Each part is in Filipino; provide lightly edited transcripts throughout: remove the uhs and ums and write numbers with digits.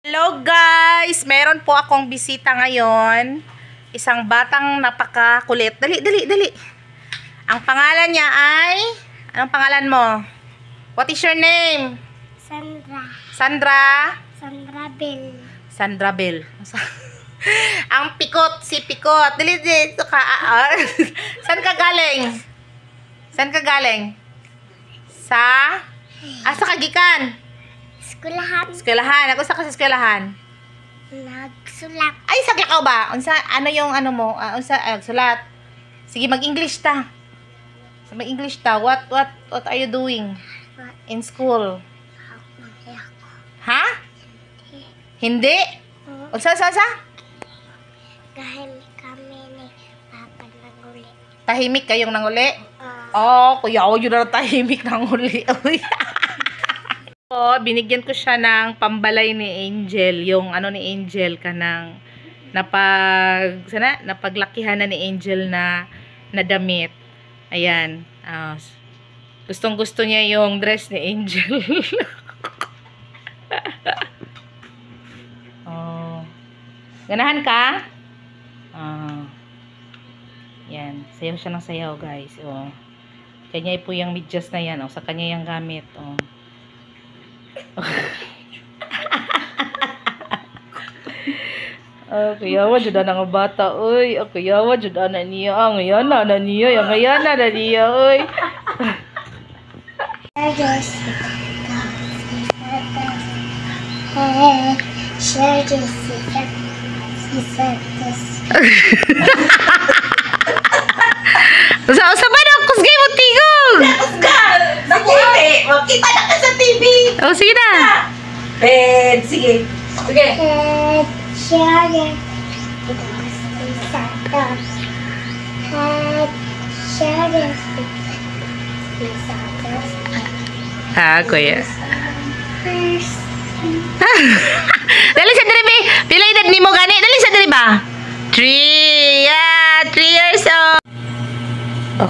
Hello guys! Meron po akong bisita ngayon. Isang batang napakakulit. Dali. Ang pangalan niya ay... Anong pangalan mo? What is your name? Sandra Bell. Sandra Bell. Ang pikot, si Pikot. Dali. Saan ka galing? Saan ka galing? Sa kagikan? Eskwelahan. Ako sa eskwelahan. Nagsulat. Ay, saglakaw ba? Ano yung ano mo? Sulat. Sige, mag-English ta. Mag-English ta. What are you doing in school? Ha? Hindi? Sa? Tahimik kami ni Papa nanguli. Tahimik kayong nanguli? Oh, kuya, yun na tahimik nanguli. So, binigyan ko siya ng pambalay ni Angel. Yung ano ni Angel kanang napaglakihan na ni Angel na damit. Ayan. Gustong gusto niya yung dress ni Angel. Oh. Ganahan ka? Yan. Sayaw siya ng sayaw, guys. Oh. Kanya po yung medyas na yan. Sa kanya yung gamit. Oh. Kuyawa jud na nga bata oy. Kuyawa jud na niya. Ngayon na niya oy. Sa ba na kusgay mo tigog? Makita na ka sa TV. Oh, sige na. Sige. Kuya. Dali sa diri bi. Pila edad nimo gani? Dali sa diri ba? 3 years old.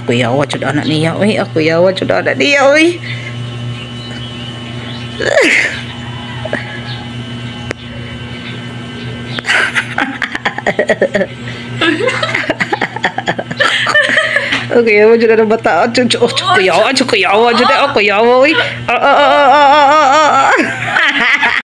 Kuyawa jud anak niya oy. Kuyawa jud anak niya oy. Kuyawa jud na bata. Kuyawa jud oy.